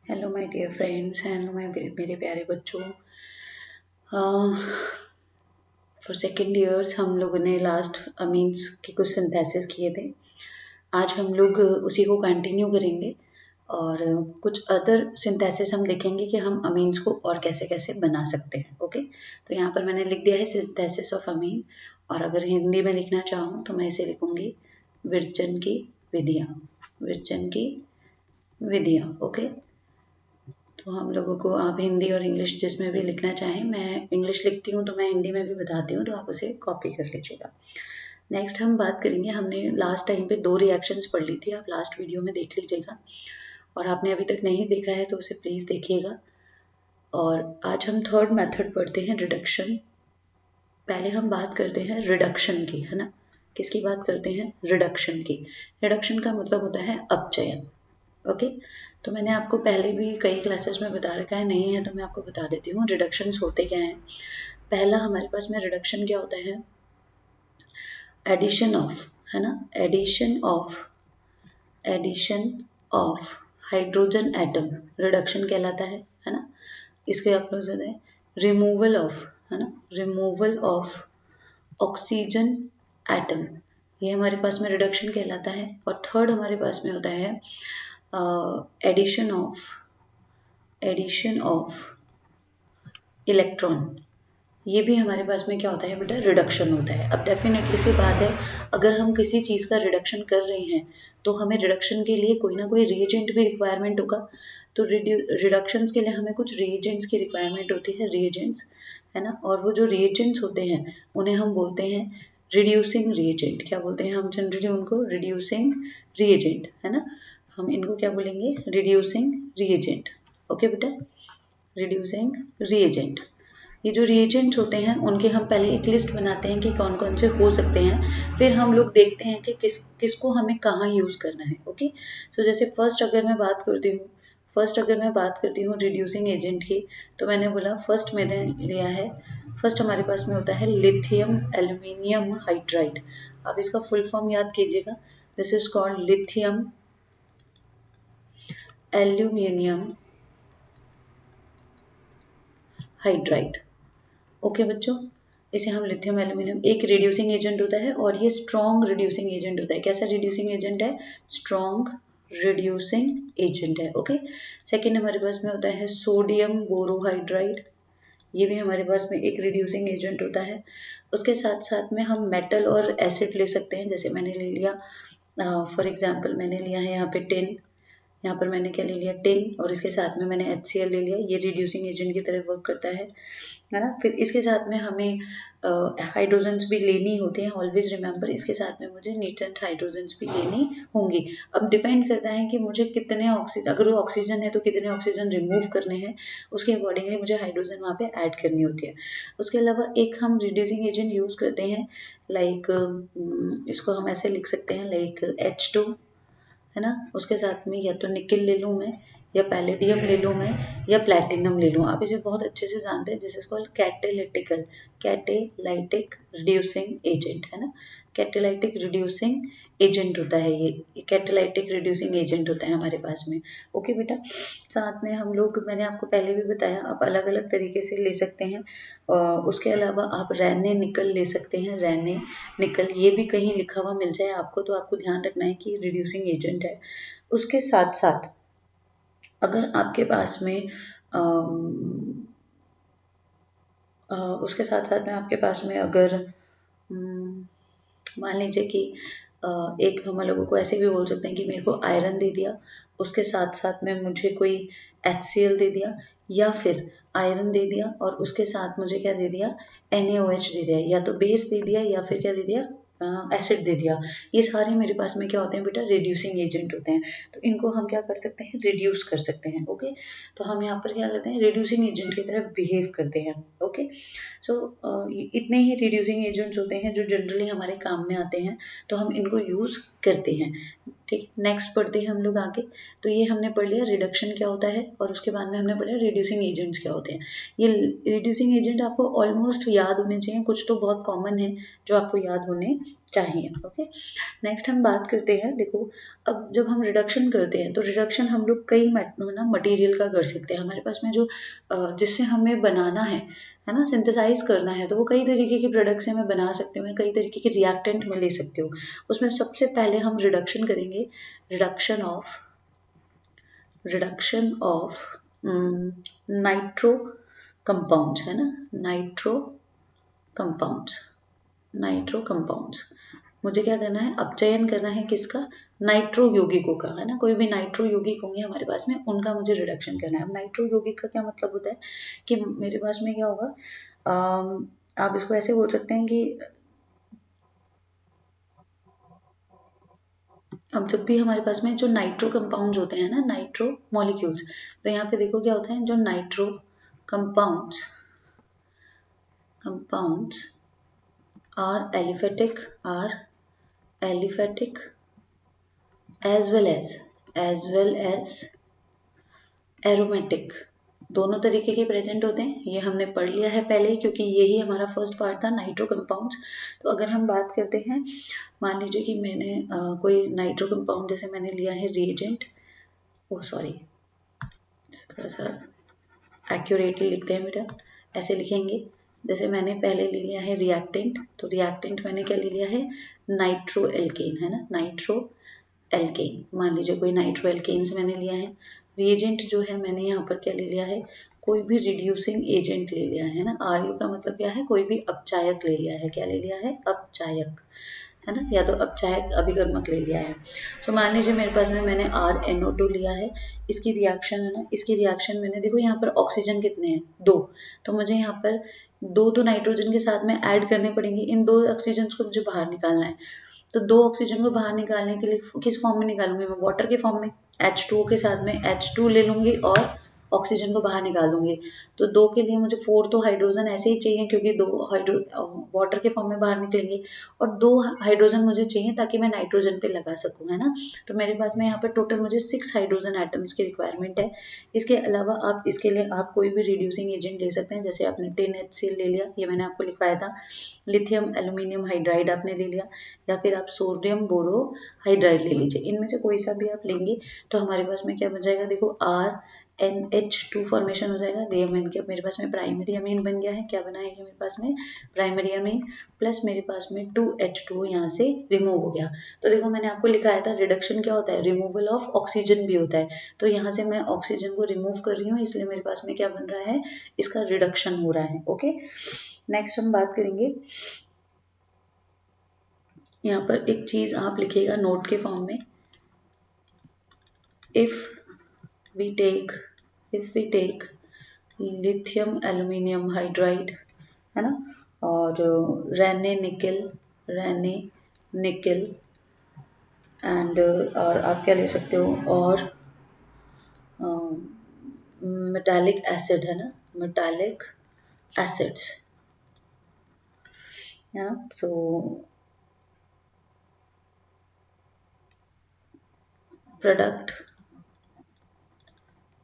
Hello my dear friends, hello मेरे प्यारे बच्चों। फॉर सेकेंड ईयर्स हम लोगों ने लास्ट अमीन्स के कुछ सिंथेसिस किए थे। आज हम लोग उसी को कंटिन्यू करेंगे और कुछ अदर सिंथेसिस हम देखेंगे कि हम अमीन्स को और कैसे कैसे बना सकते हैं। ओके, तो यहाँ पर मैंने लिख दिया है सिंथेसिस ऑफ अमीन, और अगर हिंदी में लिखना चाहूँ तो मैं इसे लिखूंगी विरचन की विधियाँ। विरचन की विधियाँ। ओके, तो हम लोगों को आप हिंदी और इंग्लिश जिसमें भी लिखना चाहें, मैं इंग्लिश लिखती हूँ तो मैं हिंदी में भी बताती हूँ, तो आप उसे कॉपी कर लीजिएगा। नेक्स्ट हम बात करेंगे, हमने लास्ट टाइम पे 2 रिएक्शंस पढ़ ली थी, आप लास्ट वीडियो में देख लीजिएगा, और आपने अभी तक नहीं देखा है तो उसे प्लीज़ देखिएगा। और आज हम थर्ड मेथड पढ़ते हैं, रिडक्शन। पहले हम बात करते हैं रिडक्शन की, है ना। किसकी बात करते हैं? रिडक्शन की। रिडक्शन का मतलब होता है अपचयन। ओके, तो मैंने आपको पहले भी कई क्लासेस में बता रखा है, नहीं है तो मैं आपको बता देती हूँ रिडक्शंस होते क्या हैं। पहला हमारे पास में रिडक्शन क्या होता है? एडिशन ऑफ, है ना, addition of hydrogen atom reduction कहलाता है ना। इसके अपोजिट है रिमूवल ऑफ, है ना, रिमूवल ऑफ ऑक्सीजन एटम, ये हमारे पास में रिडक्शन कहलाता है। और थर्ड हमारे पास में होता है एडिशन ऑफ इलेक्ट्रॉन, ये भी हमारे पास में क्या होता है बेटा? रिडक्शन होता है। अब डेफिनेटली सी बात है, अगर हम किसी चीज़ का रिडक्शन कर रहे हैं तो हमें रिडक्शन के लिए कोई ना कोई रिएजेंट भी रिक्वायरमेंट होगा। तो रिडक्शंस के लिए हमें कुछ रिएजेंट्स की रिक्वायरमेंट होती है, रिएजेंट्स, है ना। और वो जो रिएजेंट्स होते हैं उन्हें हम बोलते हैं रिड्यूसिंग रिएजेंट। क्या बोलते हैं हम जनरली उनको? रिड्यूसिंग रिएजेंट, है ना। हम इनको क्या बोलेंगे? Reducing reagent. ओके बेटा, रिड्यूसिंग रिएजेंट। ये जो रिएजेंट्स होते हैं उनके हम पहले एक लिस्ट बनाते हैं कि कौन कौन से हो सकते हैं, फिर हम लोग देखते हैं कि किसको हमें कहाँ यूज़ करना है। ओके, सो जैसे फर्स्ट अगर मैं बात करती हूँ रिड्यूसिंग एजेंट की, तो मैंने बोला फर्स्ट मैंने लिया है, फर्स्ट हमारे पास में होता है लिथियम एल्यूमिनियम हाइड्राइड। आप इसका फुल फॉर्म याद कीजिएगा, this is called lithium aluminium hydride. Okay बच्चों, इसे हम लिथियम एल्यूमिनियम, एक रिड्यूसिंग एजेंट होता है और ये स्ट्रॉन्ग रिड्यूसिंग एजेंट होता है। कैसा रिड्यूसिंग एजेंट है? स्ट्रॉन्ग रिड्यूसिंग एजेंट है। ओके, सेकेंड हमारे पास में होता है सोडियम बोरोहाइड्राइड, ये भी हमारे पास में एक रिड्यूसिंग एजेंट होता है। उसके साथ साथ में हम मेटल और एसिड ले सकते हैं, जैसे मैंने ले लिया फॉर एग्जांपल मैंने लिया है यहाँ पे टिन, यहाँ पर मैंने क्या ले लिया? टिन, और इसके साथ में मैंने HCl ले लिया, ये रिड्यूसिंग एजेंट की तरह वर्क करता है ना। फिर इसके साथ में हमें हाइड्रोजन्स भी लेनी होती हैं, ऑलवेज रिमेंबर, इसके साथ में मुझे नीटेंट हाइड्रोजन्स भी लेनी होंगी। अब डिपेंड करता है कि मुझे कितने ऑक्सीजन, अगर वो ऑक्सीजन है तो कितने ऑक्सीजन रिमूव करने हैं, उसके अकॉर्डिंगली मुझे हाइड्रोजन वहाँ पे ऐड करनी होती है। उसके अलावा एक हम रिड्यूसिंग एजेंट यूज़ करते हैं, लाइक इसको हम ऐसे लिख सकते हैं, लाइक H2, है ना। उसके साथ में या तो निकेल ले लूँ मैं, या पैलेडियम ले लूँ मैं, या प्लैटिनम ले लूँ। आप इसे बहुत अच्छे से जानते हैं, this is called catalytic reducing agent, है ना। कैटेलाइटिक रिड्यूसिंग एजेंट होता है ये कैटेलाइटिक रिड्यूसिंग एजेंट होता है हमारे पास में। ओके बेटा, साथ में हम लोग, मैंने आपको पहले भी बताया, आप अलग अलग तरीके से ले सकते हैं। उसके अलावा आप रैने निकल ले सकते हैं, रैने निकल, ये भी कहीं लिखा हुआ मिल जाए आपको, तो आपको ध्यान रखना है कि रिड्यूसिंग एजेंट है। उसके साथ साथ अगर आपके पास में अम, उसके साथ साथ में आपके पास में अगर मान लीजिए कि एक हम लोगों को ऐसे भी बोल सकते हैं कि मेरे को आयरन दे दिया, उसके साथ साथ में मुझे कोई HCl दे दिया, या फिर आयरन दे दिया और उसके साथ मुझे क्या दे दिया? NaOH दे दिया, या तो बेस दे दिया या फिर क्या दे दिया? एसिड दे दिया। ये सारे मेरे पास में क्या होते हैं बेटा? रिड्यूसिंग एजेंट होते हैं। तो इनको हम क्या कर सकते हैं? रिड्यूस कर सकते हैं। ओके, तो हम यहाँ पर क्या करते हैं? रिड्यूसिंग एजेंट की तरह बिहेव करते हैं। ओके, सो इतने ही रिड्यूसिंग एजेंट्स होते हैं जो जनरली हमारे काम में आते हैं, तो हम इनको यूज़ करते हैं। ठीक, नेक्स्ट पढ़ते हैं हम लोग आगे। तो ये हमने पढ़ लिया रिडक्शन क्या होता है, और उसके बाद में हमने पढ़ा रिड्यूसिंग एजेंट्स क्या होते हैं। ये रिड्यूसिंग एजेंट आपको ऑलमोस्ट याद होने चाहिए, कुछ तो बहुत कॉमन है जो आपको याद होने चाहिए। ओके, नेक्स्ट हम बात करते हैं, देखो अब जब हम रिडक्शन करते हैं तो रिडक्शन हम लोग कई मटेरियल का कर सकते हैं। हमारे पास में जो जिससे हमें बनाना है ना, सिंथेसाइज करना है, तो वो कई तरीके के प्रोडक्ट्स से मैं बना सकती हूँ, मैं कई तरीके के रिएक्टेंट में ले सकती हूँ। उसमें सबसे पहले हम रिडक्शन करेंगे, रिडक्शन ऑफ नाइट्रो कंपाउंड्स, है ना, नाइट्रो कंपाउंड्स। मुझे क्या करना है, अपचयन करना है किसका, नाइट्रो यौगिकों का, है ना, कोई भी नाइट्रो यौगिक होंगे हमारे पास में, उनका मुझे रिडक्शन करना है। अब नाइट्रो यौगिक का क्या मतलब होता है कि मेरे पास में क्या होगा, आप इसको ऐसे बोल सकते हैं कि अब जब भी हमारे पास में जो नाइट्रो कंपाउंड्स होते हैं ना, नाइट्रो मॉलिक्यूल्स, तो यहाँ पे देखो क्या होता है, जो nitro compounds are aliphatic as well as aromatic, दोनों तरीके के प्रेजेंट होते हैं। ये हमने पढ़ लिया है पहले ही, क्योंकि यही हमारा फर्स्ट पार्ट था, नाइट्रो कंपाउंड्स। तो अगर हम बात करते हैं, मान लीजिए कि मैंने कोई नाइट्रो कंपाउंड, जैसे मैंने लिया है रिएजेंट, थोड़ा सा एक्यूरेटली लिखते हैं बेटा, ऐसे लिखेंगे, जैसे मैंने पहले ले लिया है रिएक्टेंट, तो रिएक्टेंट मैंने क्या ले लिया है, नाइट्रो एल्केन, है ना, नाइट्रो एल्केन, मान लीजिए कोई नाइट्रो एल्केन्स मैंने लिया है। रिएजेंट जो है मैंने यहाँ पर क्या ले लिया है, कोई भी रिड्यूसिंग एजेंट ले लिया है ना, आरयू का मतलब क्या है, कोई भी अपचायक ले लिया है, क्या ले लिया है, अपचायक, है ना, या तो अपचायक अभिकर्मक ले लिया है। तो मान लीजिए मेरे पास में मैंने RnO2 लिया है, इसकी रिएक्शन है ना, इसकी रिएक्शन मैंने, देखो यहाँ पर ऑक्सीजन कितने हैं, 2, तो मुझे यहाँ पर दो तो नाइट्रोजन के साथ में ऐड करने पड़ेंगे, इन 2 ऑक्सीजन को मुझे बाहर निकालना है। तो 2 ऑक्सीजन को बाहर निकालने के लिए किस फॉर्म में निकालूंगी मैं, वाटर के फॉर्म में, H2O के साथ में H2 ले लूंगी और ऑक्सीजन को बाहर निकाल दूंगी। तो 2 के लिए मुझे 4 तो हाइड्रोजन ऐसे ही चाहिए, क्योंकि 2 वाटर के फॉर्म में बाहर निकलेंगे, और 2 हाइड्रोजन मुझे चाहिए ताकि मैं नाइट्रोजन पे लगा सकूँ, है ना। तो मेरे पास में यहाँ पर टोटल मुझे 6 हाइड्रोजन एटम्स की रिक्वायरमेंट है। इसके अलावा आप इसके लिए आप कोई भी रिड्यूसिंग एजेंट ले सकते हैं, जैसे आपने टिन HCl ले लिया, ये मैंने आपको लिखवाया था, लिथियम एल्यूमिनियम हाइड्राइड आपने ले लिया, या फिर आप सोडियम बोरो हाइड्राइड ले लीजिए, इनमें से कोई सा भी आप लेंगे तो हमारे पास में क्या बन जाएगा, देखो RnH2 फॉर्मेशन हो जाएगा, DMN के मेरे पास में प्राइमरी अमीन बन गया है, क्या बना है ये मेरे पास में, प्राइमरी अमीन, प्लस मेरे पास में 2H2 यहाँ से रिमूव हो गया। तो देखो मैंने आपको लिखाया था रिडक्शन क्या होता है, रिमूवल ऑफ ऑक्सीजन भी होता है, तो यहाँ से मैं ऑक्सीजन को रिमूव कर रही हूँ, इसलिए मेरे पास में क्या बन रहा है, इसका रिडक्शन हो रहा है। ओके, नेक्स्ट हम बात करेंगे, यहाँ पर एक चीज आप लिखिएगा नोट के फॉर्म में, if we take lithium aluminium hydride, है ना, और रेने निकल एंड, और आप क्या ले सकते हो, और मेटालिक एसिड, है ना, metallic acids, so product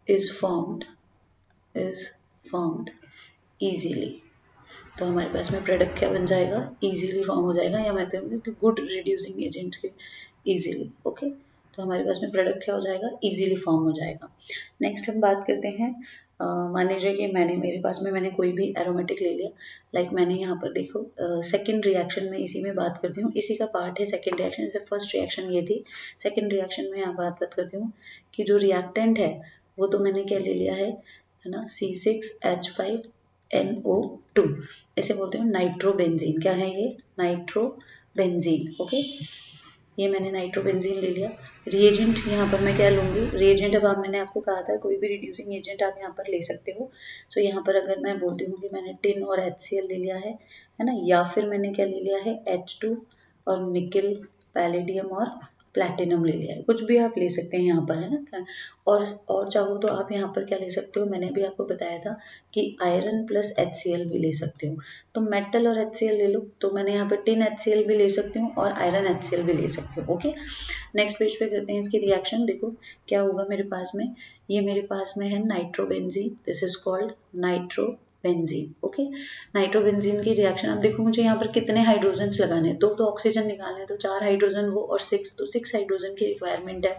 is formed easily, तो हमारे पास में प्रोडक्ट क्या बन जाएगा, इजीली फॉर्म हो जाएगा, या मैं कहूँगी कि गुड रिड्यूसिंग एजेंट के इजीली। ओके, तो हमारे पास में प्रोडक्ट क्या हो जाएगा, इजीली फॉर्म हो जाएगा। नेक्स्ट हम बात करते हैं, मान लीजिए कि मेरे पास में मैंने कोई भी एरोमेटिक ले लिया, लाइक मैंने यहाँ पर देखो सेकंड रिएक्शन में इसी में बात करती हूँ, इसी का पार्ट है सेकंड रिएक्शन, जैसे फर्स्ट रिएक्शन ये थी, सेकंड रिएक्शन में यहाँ बात करती हूँ कि जो रिएक्टेंट है वो तो मैंने क्या ले लिया है ना, C6H5NO2, ऐसे बोलते हैं नाइट्रोबेंजीन, क्या है ये, नाइट्रोबेंजीन। ओके, ये मैंने नाइट्रोबेंजीन ले लिया। रिएजेंट यहाँ पर मैं क्या लूँगी, रिएजेंट अब मैंने आपको कहा था कोई भी रिड्यूसिंग एजेंट आप यहाँ पर ले सकते हो। सो यहाँ पर अगर मैं बोलती हूँ कि मैंने टिन और HCl ले लिया है ना, या फिर मैंने क्या ले लिया है H2 और निकल पैलेडियम और प्लैटिनम ले लिया है, कुछ भी आप ले सकते हैं यहाँ पर, है ना। और चाहो तो आप यहाँ पर क्या ले सकते हो, मैंने भी आपको बताया था कि आयरन प्लस HCl भी ले सकते हो। तो मेटल और HCl ले लो, तो मैंने यहाँ पर टिन HCl भी ले सकती हूँ और आयरन HCl भी ले सकती हूँ। ओके, नेक्स्ट पेज पे करते हैं इसकी रिएक्शन। देखो क्या होगा मेरे पास में, ये मेरे पास में है nitrobenzene, this is called nitrobenzene. Okay, nitrobenzene की रिएक्शन, अब देखो मुझे यहाँ पर कितने हाइड्रोजन्स लगाने हैं, दो तो ऑक्सीजन निकालने हैं, तो 4 हाइड्रोजन वो और 6, तो 6 हाइड्रोजन की रिक्वायरमेंट है।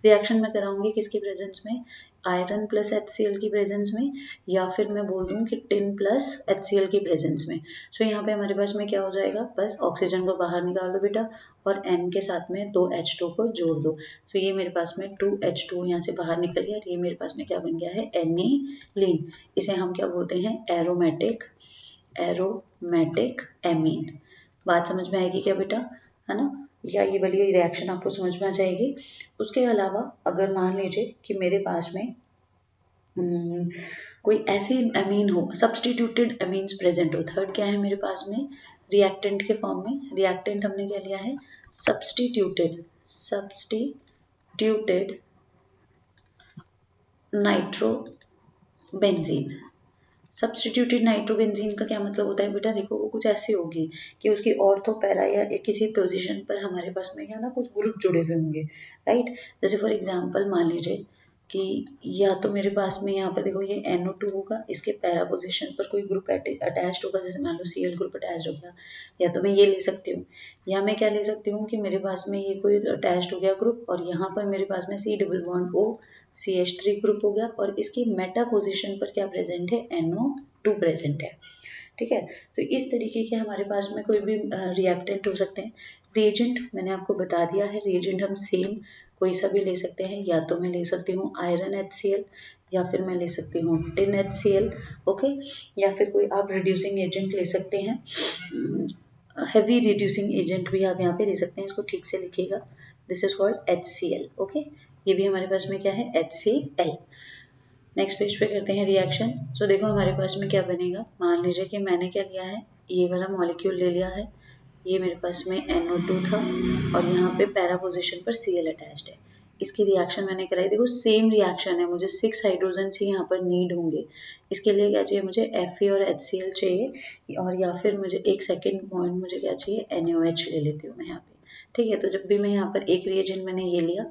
रिएक्शन में कराऊंगी किसकी प्रेजेंस में, आयरन प्लस HCl की प्रेजेंस में, या फिर मैं बोल दूँ कि टिन प्लस HCl की प्रेजेंस में। सो यहाँ पे हमारे पास में क्या हो जाएगा, बस ऑक्सीजन को बाहर निकाल दो बेटा और N के साथ में 2 H2 को जोड़ दो। तो ये मेरे पास में 2H2 यहाँ से बाहर निकल गया, ये मेरे पास में क्या बन गया है, एनिलीन। इसे हम क्या बोलते हैं, एरोमेटिक एमीन। बात समझ में आएगी क्या बेटा, है ना। या ये वाली रिएक्शन आपको समझ में आ जाएगी। उसके अलावा अगर मान लीजिए कि मेरे पास में कोई ऐसी अमीन हो, सब्सटीट्यूटेड अमीन्स प्रेजेंट हो, थर्ड क्या है मेरे पास में, रिएक्टेंट के फॉर्म में। रिएक्टेंट हमने क्या लिया है, सब्सटीट्यूटेड नाइट्रोबेंजीन। सब्सटीट्यूटेड नाइट्रोबेंजीन का क्या मतलब होता है बेटा, देखो वो कुछ ऐसी होगी कि उसकी ऑर्थो पैरा या किसी पोजीशन पर हमारे पास में क्या ना कुछ ग्रुप जुड़े हुए होंगे, राइट। जैसे फॉर एग्जांपल मान लीजिए कि या तो मेरे पास में यहाँ पर देखो ये NO2 होगा, इसके पैरा पोजीशन पर कोई ग्रुप अटैच्ड होगा, जैसे मान लो Cl ग्रुप अटैच्ड हो गया, या तो मैं ये ले सकती हूँ, या मैं क्या ले सकती हूँ कि मेरे पास में ये कोई अटैच्ड हो गया ग्रुप और यहाँ पर मेरे पास में C double bond O CH3 group हो गया और इसकी मेटा पोजीशन पर क्या प्रेजेंट है, NO2 प्रेजेंट है। ठीक है, तो इस तरीके के हमारे पास में कोई भी रिएक्टेंट हो सकते हैं। रिएजेंट मैंने आपको बता दिया है, रिएजेंट हम सेम कोई सा भी ले सकते हैं, या तो मैं ले सकती हूँ आयरन HCl, या फिर मैं ले सकती हूँ टिन HCl। ओके, या फिर कोई आप रिड्यूसिंग एजेंट ले सकते हैं, हैवी रिड्यूसिंग एजेंट भी आप यहाँ पे ले सकते हैं, इसको ठीक से लिखिएगा, this is called HCl। Okay, ये भी हमारे पास में क्या है, HCl। नेक्स्ट पेज पे करते हैं रिएक्शन। तो देखो हमारे पास में क्या बनेगा, मान लीजिए कि मैंने क्या लिया है, ये वाला मॉलिक्यूल ले लिया है, ये मेरे पास में NO2 था और यहाँ पे पैरा पोजीशन पर Cl अटैच्ड है। इसकी रिएक्शन मैंने कराई, देखो सेम रिएक्शन है, मुझे 6 हाइड्रोजन ही यहाँ पर नीड होंगे। इसके लिए क्या चाहिए मुझे, Fe और HCl चाहिए, और या फिर मुझे एक सेकेंड पॉइंट मुझे क्या चाहिए, NaOH ले लेती हूँ मैं यहाँ पे। ठीक है, तो जब भी मैं यहाँ पर एक रिएजेंट मैंने ये लिया,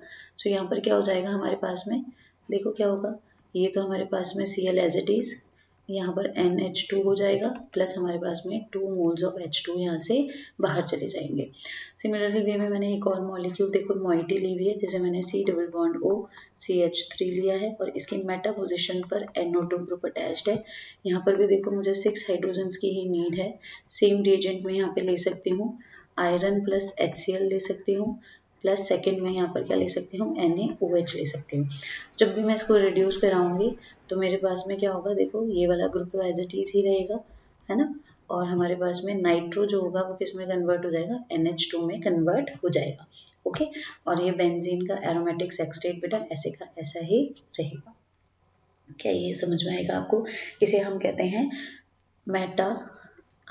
तो यहाँ पर क्या हो जाएगा हमारे पास में, देखो क्या होगा, ये तो हमारे पास में Cl एज इट इज, यहाँ पर NH2 हो जाएगा, प्लस हमारे पास में 2 मोल्स ऑफ H2 यहाँ से बाहर चले जाएंगे। सिमिलरली वे में मैंने एक और मॉलिक्यूल देखो मोइटी ली हुई है, जैसे मैंने C double bond O CH3 लिया है और इसकी मेटा पोजीशन पर NO2 ग्रुप अटैच्ड है। यहाँ पर भी देखो मुझे 6 हाइड्रोजन्स की ही नीड है। सेम रिएजेंट में यहाँ पे ले सकती हूँ, आयरन प्लस HCl ले सकती हूँ, प्लस सेकेंड में यहाँ पर क्या ले सकती हूँ, NaOH ले सकती हूँ। जब भी मैं इसको रिड्यूस कराऊंगी तो मेरे पास में क्या होगा, देखो ये वाला ग्रुप तो एज इट इज ही रहेगा, है ना, और हमारे पास में नाइट्रो जो होगा वो किस में कन्वर्ट हो जाएगा, NH2 में कन्वर्ट हो जाएगा। ओके, और ये बेंजीन का एरोमेटिक सेक्सटेट बेटा ऐसे का ऐसा ही रहेगा। क्या ये समझ में आएगा आपको, इसे हम कहते हैं मेटा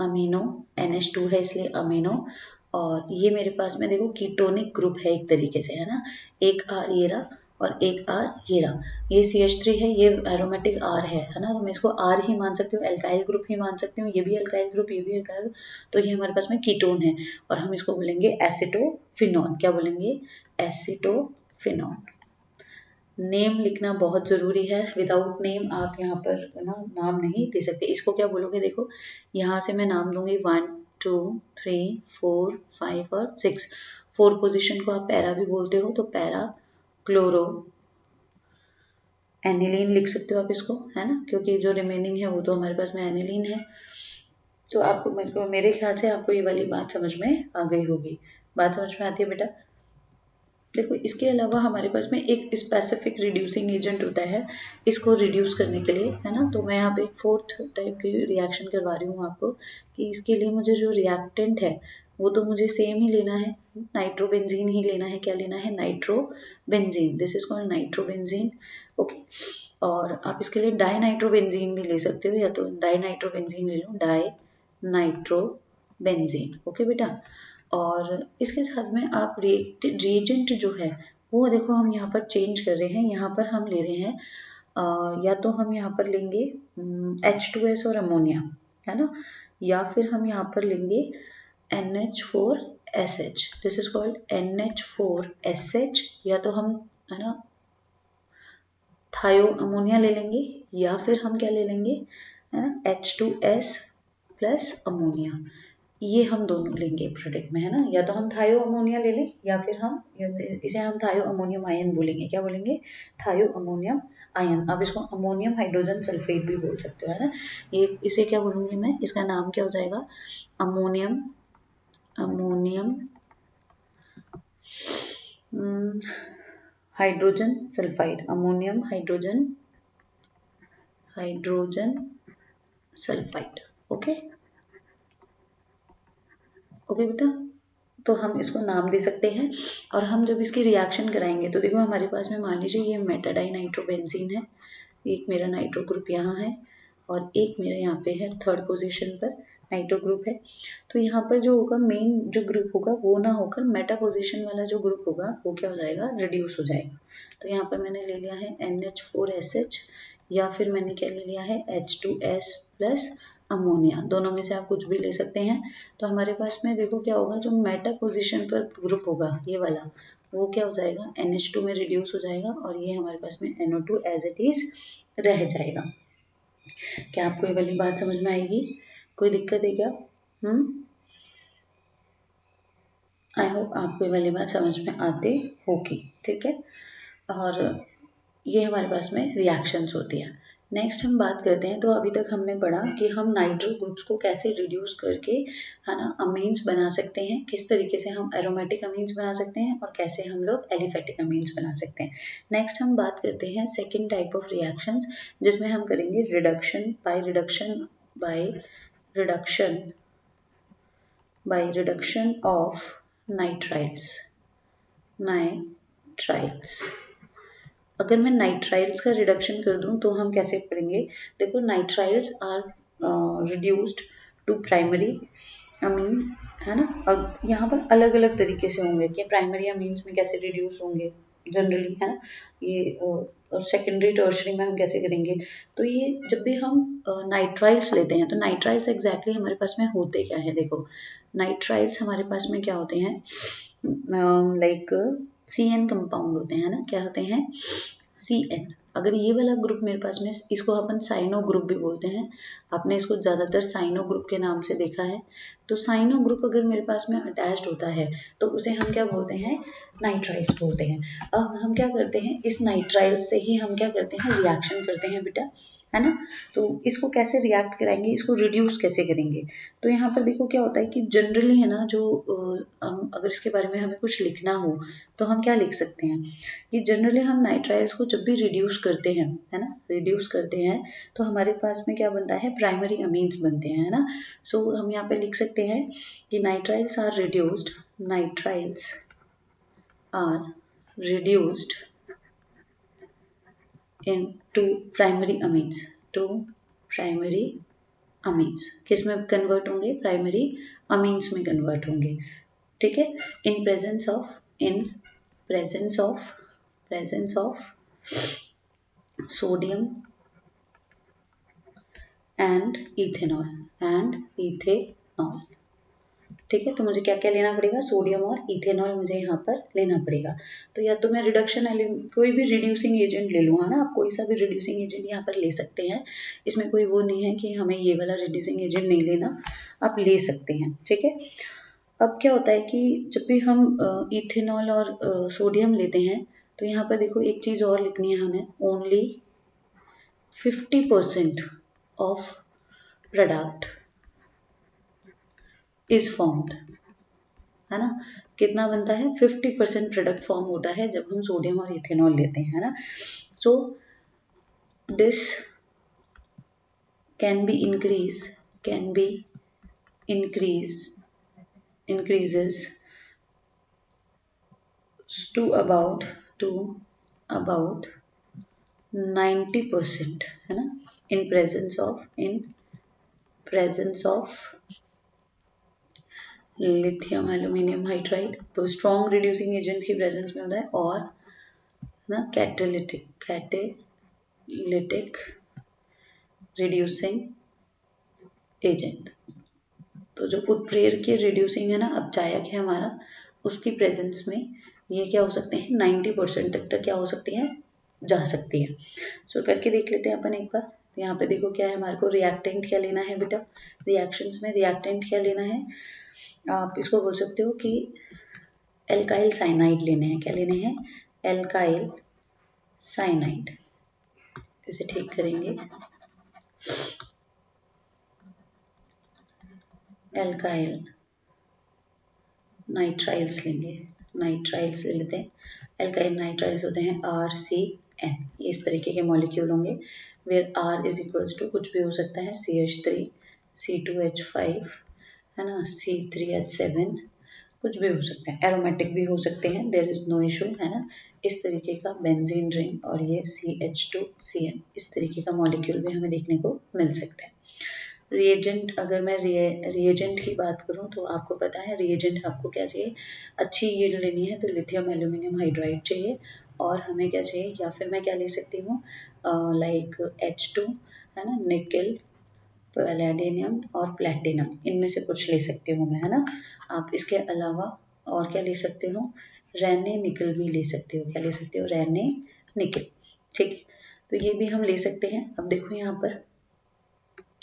अमीनो, NH2 है इसलिए अमीनो, और ये मेरे पास में देखो कीटोनिक ग्रुप है एक तरीके से, है ना, एक R ये रहा और एक R ये रहा, ये CH3 है, ये एरोमेटिक R है ना, तो मैं इसको R ही मान सकती हूँ, एल्काइल ग्रुप ही मान सकती हूँ, ये भी एल्काइल ग्रुप, ये भी एल्काइल, तो ये हमारे पास में कीटोन है और हम इसको बोलेंगे एसिटोफिनॉन। क्या बोलेंगे, एसिटोफिनॉन। नेम लिखना बहुत ज़रूरी है, विदाउट नेम आप यहाँ पर ना नाम नहीं दे सकते। इसको क्या बोलोगे, देखो यहाँ से मैं नाम दूंगी 1 2 3 4 5 और 6। 4 पोजीशन को आप पैरा भी बोलते हो, तो पैरा क्लोरो एनिलीन लिख सकते हो आप इसको, है ना, क्योंकि जो रिमेनिंग है वो तो हमारे पास में एनिलीन है। तो आपको मेरे ख्याल से आपको ये वाली बात समझ में आ गई होगी। बात समझ में आती है बेटा। देखो इसके अलावा हमारे पास में एक स्पेसिफिक रिड्यूसिंग एजेंट होता है, इसको रिड्यूस करने के लिए, है ना, तो मैं यहाँ पे एक 4th टाइप की रिएक्शन करवा रही हूँ आपको, कि इसके लिए मुझे जो रिएक्टेंट है वो तो मुझे सेम ही लेना है, नाइट्रोबेंजीन ही लेना है। क्या लेना है, nitrobenzene, this is called nitrobenzene. Okay, और आप इसके लिए डाई नाइट्रोबेंजीन भी ले सकते हो, या तो डाई नाइट्रोबेंजीन ले लो, डाई नाइट्रोबेंजीन। ओके बेटा, और इसके साथ में आप रिएजेंट जो है वो देखो हम यहाँ पर चेंज कर रहे हैं, यहाँ पर हम ले रहे हैं या तो हम यहाँ पर लेंगे H2S और अमोनिया, है ना, या फिर हम यहाँ पर लेंगे NH4SH, this is called NH4SH, या तो हम, है ना, थायो अमोनिया ले लेंगे, या फिर हम क्या ले लेंगे, है ना, H2S प्लस अमोनिया, ये हम दोनों लेंगे प्रोडक्ट में, है ना, या तो हम थायो अमोनिया ले लें या फिर हम इसे हम थायो अमोनियम आयन बोलेंगे, क्या बोलेंगे, थायो अमोनियम आयन। अब इसको अमोनियम हाइड्रोजन सल्फेट भी बोल सकते हो, है ना, ये इसे क्या बोलूँगी मैं, इसका नाम क्या हो जाएगा, ammonium ammonium hydrogen sulphide, ammonium hydrogen sulphide. Okay okay बेटा, तो हम इसको नाम दे सकते हैं। और हम जब इसकी रिएक्शन कराएंगे तो देखो हमारे पास में, मान लीजिए ये मेटाडाई नाइट्रोबेंजीन है, एक मेरा नाइट्रो ग्रुप यहाँ है और एक मेरा यहाँ पे है थर्ड पोजीशन पर नाइट्रो ग्रुप है। तो यहाँ पर जो होगा मेन जो ग्रुप होगा वो ना होकर मेटा पोजीशन वाला जो ग्रुप होगा वो क्या हो जाएगा, रिड्यूस हो जाएगा। तो यहाँ पर मैंने ले लिया है NH4SH, या फिर मैंने क्या ले लिया है H2S प्लस अमोनिया, दोनों में से आप कुछ भी ले सकते हैं। तो हमारे पास में देखो क्या होगा, जो मेटा पोजीशन पर ग्रुप होगा ये वाला, वो क्या हो जाएगा, NH2 में रिड्यूस हो जाएगा और ये हमारे पास में NO2 एज इट इज रह जाएगा। क्या आपको ये वाली बात समझ में आएगी, कोई दिक्कत है क्या? आई होप आपको ये वाली बात समझ में आती होगी, ठीक है। और ये हमारे पास में रिएक्शंस होती हैं। नेक्स्ट हम बात करते हैं, तो अभी तक हमने पढ़ा कि हम नाइट्रो ग्रुप्स को कैसे रिड्यूस करके, है ना, अमीन्स बना सकते हैं, किस तरीके से हम एरोमेटिक अमीन्स बना सकते हैं और कैसे हम लोग एलिफेटिक अमीन्स बना सकते हैं। नेक्स्ट हम बात करते हैं सेकेंड टाइप ऑफ रिएक्शंस, जिसमें हम करेंगे reduction by reduction of nitriles. अगर मैं नाइट्राइल्स का रिडक्शन कर दूं तो हम कैसे पढ़ेंगे, देखो nitriles are reduced to primary amine, है ना। अब यहाँ पर अलग अलग तरीके से होंगे कि प्राइमरी अमीन्स में कैसे रिड्यूस होंगे जनरली, है ना, ये और सेकेंडरी टर्शरी में हम कैसे करेंगे। तो ये जब भी हम नाइट्राइल्स लेते हैं तो नाइट्राइल्स एग्जैक्टली हमारे पास में होते क्या है, देखो नाइट्राइल्स हमारे पास में क्या होते हैं, लाइक CN कंपाउंड होते हैं ना, क्या होते हैं, CN। अगर ये वाला ग्रुप मेरे पास में, इसको अपन साइनो ग्रुप भी बोलते हैं, आपने इसको ज़्यादातर साइनो ग्रुप के नाम से देखा है। तो साइनो ग्रुप अगर मेरे पास में अटैच्ड होता है तो उसे हम क्या बोलते हैं, नाइट्राइल्स बोलते हैं। अब हम क्या करते हैं, इस नाइट्राइल्स से ही हम क्या करते हैं, रिएक्शन करते हैं बेटा, है ना। तो इसको कैसे रिएक्ट कराएंगे, इसको रिड्यूस कैसे करेंगे। तो यहाँ पर देखो क्या होता है कि जनरली, है ना, जो अगर इसके बारे में हमें कुछ लिखना हो तो हम क्या लिख सकते हैं कि जनरली हम नाइट्राइल्स को जब भी रिड्यूस करते हैं, है ना, रिड्यूस करते हैं तो हमारे पास में क्या बनता है, प्राइमरी अमीन्स बनते हैं, है ना। सो हम यहाँ पे लिख सकते हैं कि nitriles are reduced into primary amines, किस में कन्वर्ट होंगे, प्राइमरी अमीन्स में कन्वर्ट होंगे, ठीक है। In presence of sodium and ethanol, ठीक है। तो मुझे क्या क्या लेना पड़ेगा, सोडियम और इथेनॉल मुझे यहाँ पर लेना पड़ेगा। तो या तो मैं रिडक्शन कोई भी रिड्यूसिंग एजेंट ले लूँ, है ना, आप कोई सा भी रिड्यूसिंग एजेंट यहाँ पर ले सकते हैं, इसमें कोई वो नहीं है कि हमें ये वाला रिड्यूसिंग एजेंट नहीं लेना, आप ले सकते हैं, ठीक है। अब क्या होता है कि जब भी हम इथेनॉल और सोडियम लेते हैं तो यहाँ पर देखो एक चीज़ और लिखनी है हमें, only 50% of product is formed, है ना। कितना बनता है, 50% प्रोडक्ट फॉर्म होता है जब हम सोडियम और इथेनॉल लेते हैं, है ना। So this can be increases to about 90%, है ना, in presence of lithium aluminium hydride, तो स्ट्रॉन्ग रिड्यूसिंग एजेंट की प्रेजेंस में होता है, और ना कैटेलिटिक रिड्यूसिंग एजेंट। तो जो उत्प्रेरक के रिड्यूसिंग है ना, अपचायक है हमारा, उसकी प्रेजेंस में ये क्या हो सकते हैं, 90% तक क्या हो सकती है, जा सकती है। सो करके देख लेते हैं अपन एक बार। तो यहाँ पे देखो क्या है, हमारे को रिएक्टेंट क्या लेना है बेटा, रिएक्शंस में रिएक्टेंट क्या लेना है, आप इसको बोल सकते हो कि एल्काइल साइनाइड लेने हैं। क्या लेने हैं, एल्काइल साइनाइड। इसे ठीक करेंगे, एल्काइल नाइट्राइल्स लेंगे, नाइट्राइल्स ले लेते हैं। एल्काइल नाइट्राइल्स होते हैं RCN, ये इस तरीके के मॉलिक्यूल होंगे, where R is equals to कुछ भी हो सकता है, CH3 C2H5 है ना, C3H7, कुछ भी हो सकते हैं, एरोमेटिक भी हो सकते हैं, देयर इज नो इशू है ना। इस तरीके का बेंजीन रिंग और ये CH2CN, इस तरीके का मॉलिक्यूल भी हमें देखने को मिल सकता है। रिएजेंट, अगर मैं रिएजेंट की बात करूं तो आपको पता है रिएजेंट आपको क्या चाहिए, अच्छी यील्ड लेनी है तो लिथियम एल्यूमिनियम हाइड्राइड चाहिए, और हमें क्या चाहिए, या फिर मैं क्या ले सकती हूँ, लाइक H2 है ना, निकेल, पैलेडियम और प्लैटिनम, इनमें से कुछ ले सकती हूँ मैं, है ना। आप इसके अलावा और क्या ले सकते हो, रैने निकल भी ले सकते हो। क्या ले सकते हो, रैने निकल, ठीक है। तो ये भी हम ले सकते हैं। अब देखो यहाँ पर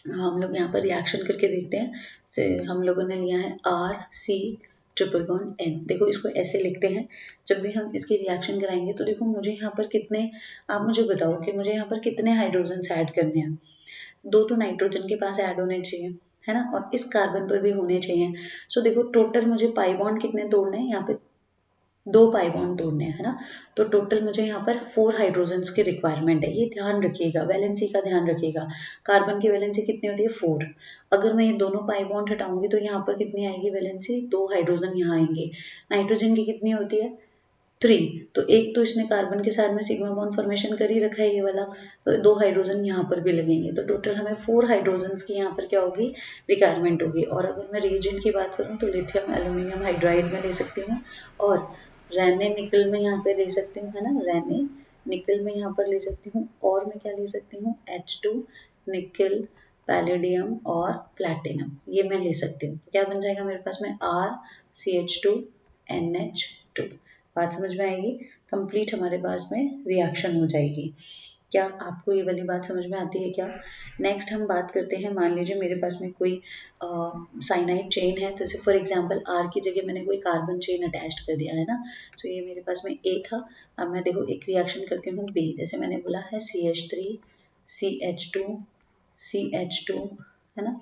हम लोग यहाँ पर रिएक्शन करके देखते हैं। से हम लोगों ने लिया है RC ट्रिपल बॉन्ड N। देखो इसको ऐसे लिखते हैं, जब भी हम इसकी रिएक्शन कराएंगे तो देखो मुझे यहाँ पर कितने, आप मुझे बताओ कि मुझे यहाँ पर कितने हाइड्रोजन ऐड करने हैं। दो तो नाइट्रोजन के पास ऐड होने चाहिए, है ना, और इस कार्बन पर भी होने चाहिए। सो देखो टोटल मुझे पाई बॉन्ड कितने तोड़ने हैं, यहाँ पे 2 पाई बॉन्ड तोड़ने हैं, है ना। तो टोटल मुझे यहाँ पर 4 हाइड्रोजन्स की रिक्वायरमेंट है, ये ध्यान रखिएगा, वैलेंसी का ध्यान रखिएगा। कार्बन की वैलेंसी कितनी होती है, 4। अगर मैं ये दोनों पाई बॉन्ड हटाऊंगी तो यहाँ पर कितनी आएगी वैलेंसी, 2 हाइड्रोजन यहाँ आएंगे। नाइट्रोजन की कितनी होती है, 3। तो एक तो इसने कार्बन के साथ में सिग्मा बॉन्ड फॉर्मेशन कर ही रखा है ये वाला, तो 2 हाइड्रोजन यहाँ पर भी लगेंगे, तो टोटल हमें 4 हाइड्रोजन्स की यहाँ पर क्या होगी, रिक्वायरमेंट होगी। और अगर मैं रिएजेंट की बात करूँ तो लिथियम एल्यूमिनियम हाइड्राइड में ले सकती हूँ, और रैने निकल में यहाँ पे ले सकती हूँ, है ना, रैने निकल में यहाँ पर ले सकती हूँ, और मैं क्या ले सकती हूँ, H2 निकल, पैलेडियम और प्लैटिनम, ये मैं ले सकती हूँ। क्या बन जाएगा मेरे पास में, RCH2NH2। बात समझ में आएगी, कंप्लीट हमारे पास में रिएक्शन हो जाएगी। क्या आपको ये वाली बात समझ में आती है क्या। नेक्स्ट हम बात करते हैं, मान लीजिए मेरे पास में कोई साइनाइड चेन है, तो फॉर एग्जांपल R की जगह मैंने कोई कार्बन चेन अटैच कर दिया है ना। तो ये मेरे पास में A था, अब मैं देखो एक रिएक्शन करती हूँ B, जैसे मैंने बोला है CH3 CH2 CH2 है ना,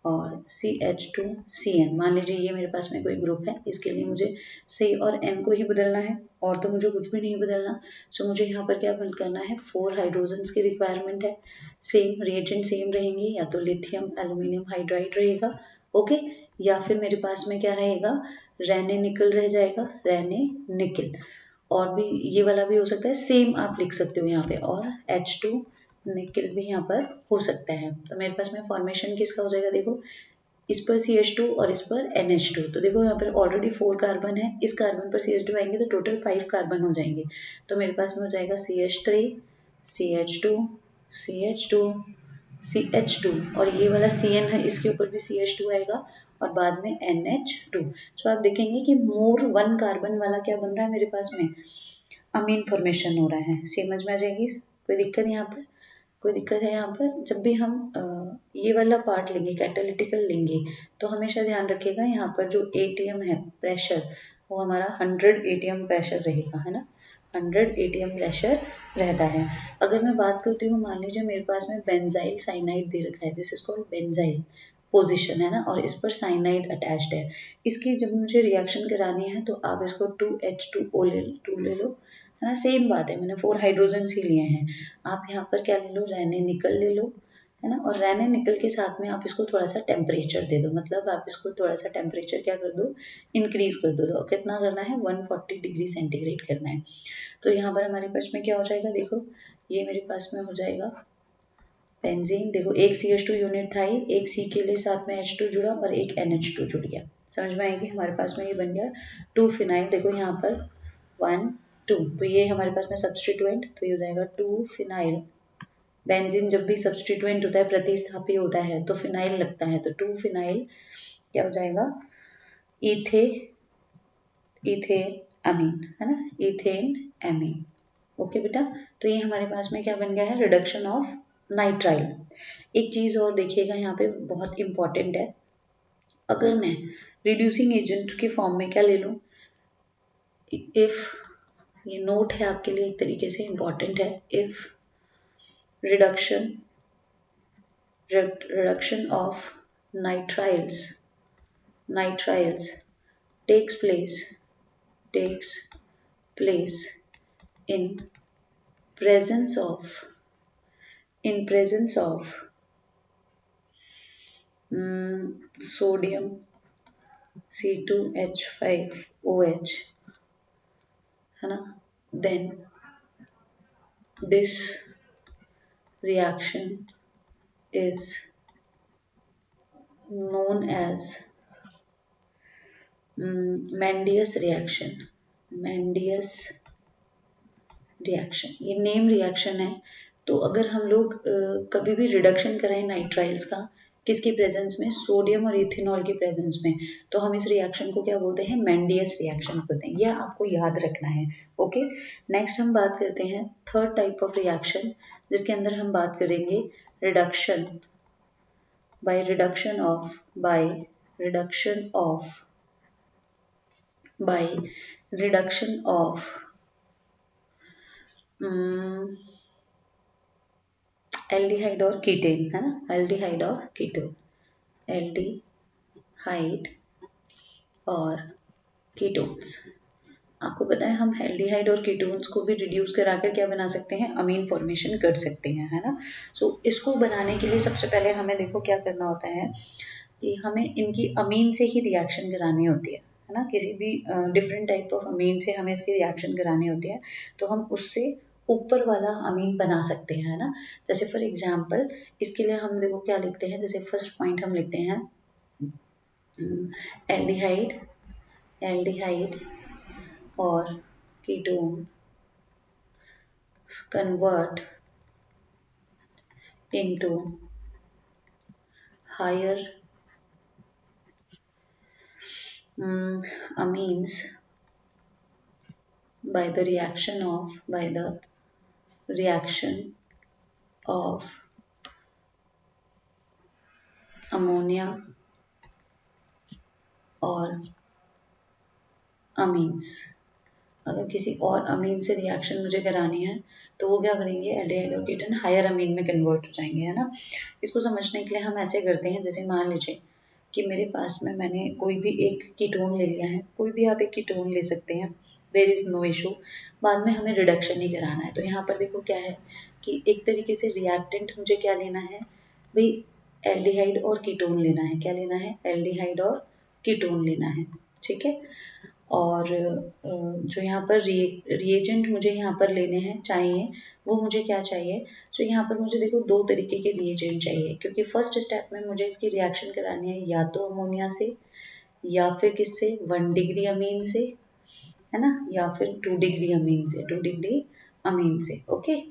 और CH2CN। मान लीजिए ये मेरे पास में कोई ग्रुप है, इसके लिए मुझे C और N को ही बदलना है, और तो मुझे कुछ भी नहीं बदलना। सो मुझे यहाँ पर क्या करना है, 4 हाइड्रोजन्स की रिक्वायरमेंट है। सेम रिएजेंट सेम रहेंगे, या तो लिथियम एल्यूमिनियम हाइड्राइड रहेगा, ओके, या फिर मेरे पास में क्या रहेगा, रैने निकल रह जाएगा, रैने निकल। और भी ये वाला भी हो सकता है, सेम आप लिख सकते हो यहाँ पे, और H2 निकल भी यहाँ पर हो सकता है। तो मेरे पास में फॉर्मेशन किसका हो जाएगा, देखो इस पर CH2 और इस पर NH2, तो देखो यहाँ पर ऑलरेडी 4 कार्बन है, इस कार्बन पर CH2 आएंगे तो टोटल 5 कार्बन हो जाएंगे। तो मेरे पास में हो जाएगा CH3 CH2 CH2 CH2, और ये वाला CN है, इसके ऊपर भी CH2 आएगा, और बाद में NH2। सो आप देखेंगे कि मोर 1 कार्बन वाला क्या बन रहा है मेरे पास में, अमीन फॉर्मेशन हो रहा है। समझ में आ जाएगी, कोई दिक्कत यहाँ पर, कोई दिक्कत है यहाँ पर। जब भी हम ये वाला पार्ट लेंगे, कैटालिटिकल लेंगे, तो हमेशा ध्यान रखिएगा यहाँ पर जो ATM है प्रेशर, वो हमारा 100 ATM प्रेशर रहेगा, है ना, 100 ATM प्रेशर रहता है। अगर मैं बात करती हूँ, मान लीजिए मेरे पास में बेंजाइल साइनाइड दे रखा है, this is called benzyl position, है ना, और इस पर साइनाइड अटैच्ड है। इसकी जब मुझे रिएक्शन करानी है तो आप इसको 2H2O ले लो, है ना, सेम बात है, मैंने 4 हाइड्रोजन ही लिए हैं। आप यहाँ पर क्या ले लो, रैने निकल ले लो, है ना, और रैने निकल के साथ में आप इसको थोड़ा सा टेम्परेचर दे दो, मतलब आप इसको थोड़ा सा टेम्परेचर क्या कर दो, इंक्रीज कर दो। तो कितना करना है, 140 डिग्री सेंटीग्रेड करना है। तो यहाँ पर हमारे पास में क्या हो जाएगा, देखो ये मेरे पास में हो जाएगा बेंजीन। देखो एक CH2 यूनिट था ही, एक C के लिए साथ में H2 जुड़ा और एक NH2 जुड़ गया, समझ में आएगी। हमारे पास में ये बन गया 2 फिनाइल। देखो यहाँ पर 1 2, तो ये हमारे पास में सब्सटीट्यूएंट, तो ये हो जाएगा 2 फिनाइल। बेंजीन जब भी सब्सटीट्यूएंट होता है, प्रतिस्थापी होता है, तो फिनाइल लगता है, तो 2 फिनाइल क्या हो जाएगा, इथे अमीन, है ना, इथेन एमीन। ओके बेटा, तो ये हमारे पास में क्या बन गया है, रिडक्शन ऑफ नाइट्राइल। एक चीज और देखिएगा यहाँ पे बहुत इंपॉर्टेंट है, अगर मैं रिड्यूसिंग एजेंट के फॉर्म में क्या ले लूँ, इफ, ये नोट है आपके लिए एक तरीके से इम्पॉर्टेंट है, if reduction of nitriles takes place in presence of sodium C2H5OH, है ना, then this reaction is known as Mendius reaction, ये नेम रिएक्शन है। तो अगर हम लोग कभी भी रिडक्शन करें नाइट्राइल्स का, किसकी प्रेजेंस में, सोडियम और इथेनॉल की प्रेजेंस में, तो हम इस रिएक्शन को क्या बोलते हैं, मेंडियस रिएक्शन बोलते हैं। यह आपको याद रखना है। ओके, नेक्स्ट हम बात करते हैं थर्ड टाइप ऑफ रिएक्शन, जिसके अंदर हम बात करेंगे reduction by reduction of aldehyde और कीटेन, है ना, एल्डिहाइड और कीटोन्स। आपको पता है हम एल्डिहाइड और कीटोन्स को भी रिड्यूस कराकर क्या बना सकते हैं, अमीन फॉर्मेशन कर सकते हैं, है ना। सो इसको बनाने के लिए सबसे पहले हमें देखो क्या करना होता है कि हमें इनकी अमीन से ही रिएक्शन करानी होती है ना, किसी भी डिफरेंट टाइप ऑफ अमीन से हमें इसकी रिएक्शन करानी होती है, तो हम उससे ऊपर वाला अमीन बना सकते हैं, है ना। जैसे फॉर एग्जाम्पल इसके लिए हम देखो क्या लिखते हैं, जैसे फर्स्ट पॉइंट हम लिखते हैं एल्डिहाइड और ketone convert into higher amines by the reaction of ammonia और amines। अगर किसी और अमीन से रिएक्शन मुझे करानी है तो वो क्या करेंगे, एल्डिहाइड और कीटोन हायर अमीन में कन्वर्ट हो जाएंगे, है ना। इसको समझने के लिए हम ऐसे करते हैं, जैसे मान लीजिए कि मेरे पास में मैंने कोई भी एक कीटोन ले लिया है, कोई भी आप एक कीटोन ले सकते हैं, देयर इज नो इशू, बाद में हमें रिडक्शन ही कराना है। तो यहाँ पर देखो क्या है कि एक तरीके से रिएक्टेंट मुझे क्या लेना है भाई, एल्डिहाइड और कीटोन लेना है, क्या लेना है, एल्डिहाइड और कीटोन लेना है, ठीक है। और जो यहाँ पर रिएजेंट मुझे यहाँ पर लेने हैं चाहिए, वो मुझे क्या चाहिए, तो यहाँ पर मुझे देखो दो तरीके के रिएजेंट चाहिए, क्योंकि फर्स्ट स्टेप में मुझे इसकी रिएक्शन करानी है या तो अमोनिया से या फिर किससे, 1 डिग्री अमीन से, है ना, या फिर 2 डिग्री अमीन से, ओके।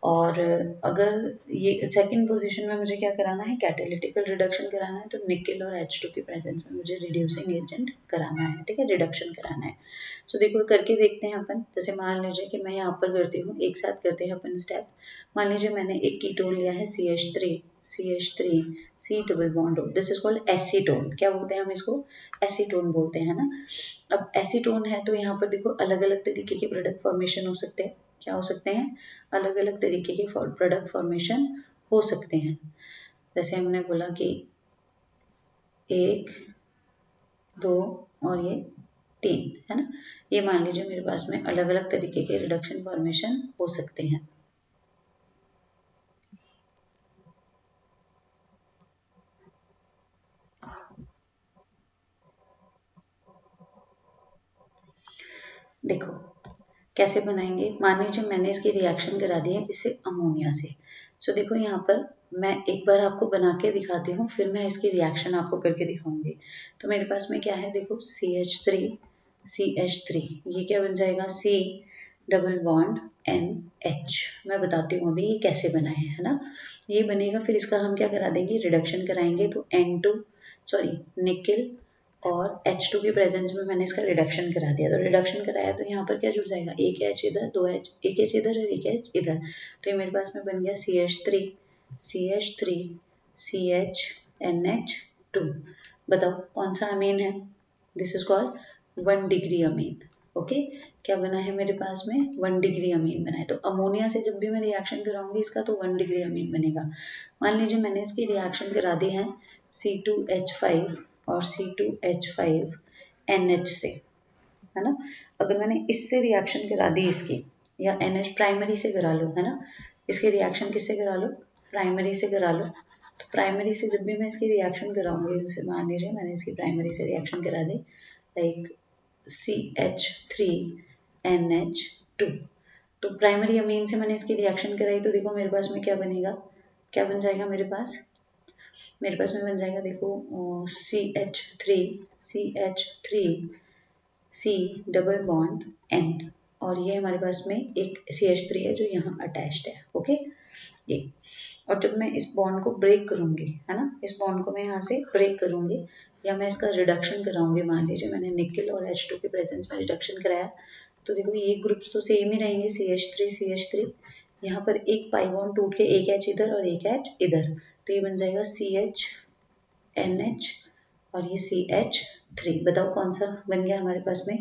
और अगर ये सेकंड पोजीशन में मुझे क्या कराना है, कैटालिटिकल रिडक्शन कराना है, तो निकेल और H2 की प्रेजेंस में मुझे रिड्यूसिंग एजेंट कराना है, ठीक है, रिडक्शन कराना है। सो देखो करके देखते हैं अपन, जैसे मान लीजिए कि मैं यहाँ पर करती हूँ, एक साथ करते हैं अपन स्टेप। मान लीजिए मैंने एक कीटोन लिया है CH3 C double bond O, this is called acetone. क्या बोलते हैं हम इसको, एसीटोन बोलते हैं ना। अब एसीटोन है तो यहाँ पर देखो अलग अलग तरीके के प्रोडक्ट फॉर्मेशन हो सकते हैं, क्या हो सकते हैं, अलग अलग तरीके के प्रोडक्ट फॉर्मेशन हो सकते हैं। जैसे हमने बोला कि 1 2 और ये 3, है ना, ये मान लीजिए मेरे पास में अलग अलग तरीके के रिडक्शन फॉर्मेशन हो सकते हैं। देखो कैसे बनाएंगे, मान लीजिए मैंने इसकी रिएक्शन करा दी है किससे, अमोनिया से, सो देखो यहाँ पर मैं एक बार आपको बना के दिखाती हूँ, फिर मैं इसकी रिएक्शन आपको करके दिखाऊंगी। तो मेरे पास में क्या है, देखो CH3 ये क्या बन जाएगा, C डबल बॉन्ड NH। मैं बताती हूँ अभी ये कैसे बना है ना। ये बनेगा, फिर इसका हम क्या करा देंगे, रिडक्शन कराएंगे। तो निकिल और H2 की प्रेजेंस में मैंने इसका रिडक्शन करा दिया। तो रिडक्शन कराया तो यहाँ पर क्या जुड़ जाएगा, एक H इधर, दो H, एक H इधर और एक H इधर। तो ये मेरे पास में बन गया CH3CH2। बताओ कौन सा अमीन है, this is called 1 degree amine. Okay, क्या बना है मेरे पास में, 1 डिग्री अमीन बना है। तो अमोनिया से जब भी मैं रिएक्शन कराऊंगी इसका, तो 1 डिग्री अमीन बनेगा। मान लीजिए मैंने इसकी रिएक्शन करा दी है C2H5 और C2H5NH से, है ना। अगर मैंने इससे रिएक्शन करा दी इसकी, या NH प्राइमरी से करा लो, है ना। इसकी रिएक्शन किससे करा लो, प्राइमरी से करा लो। तो प्राइमरी से जब भी मैं इसकी रिएक्शन कराऊंगी, जैसे मान लीजिए मैंने इसकी प्राइमरी से रिएक्शन करा दी, लाइक CH3NH2। तो प्राइमरी अमीन से मैंने इसकी रिएक्शन कराई, तो देखो मेरे पास में क्या बनेगा, क्या बन जाएगा मेरे पास में बन जाएगा, देखो CH3 C double bond N। और ये हमारे पास में एक CH3 है जो यहाँ अटैच्ड है। ओके, ये। और जब मैं इस बॉन्ड को ब्रेक करूंगी, है ना, इस बॉन्ड को मैं यहाँ से ब्रेक करूंगी, या मैं इसका रिडक्शन कराऊंगी। मान लीजिए मैंने निकिल और H2 के प्रेजेंस में रिडक्शन कराया, तो देखो ये ग्रुप्स तो सेम ही रहेंगे, CH3 यहाँ पर एक पाई बॉन्ड टूट के एक H इधर और एक H इधर, तो ये बन जाएगा CHNH और ये CH3। बताओ कौन सा बन गया हमारे पास में,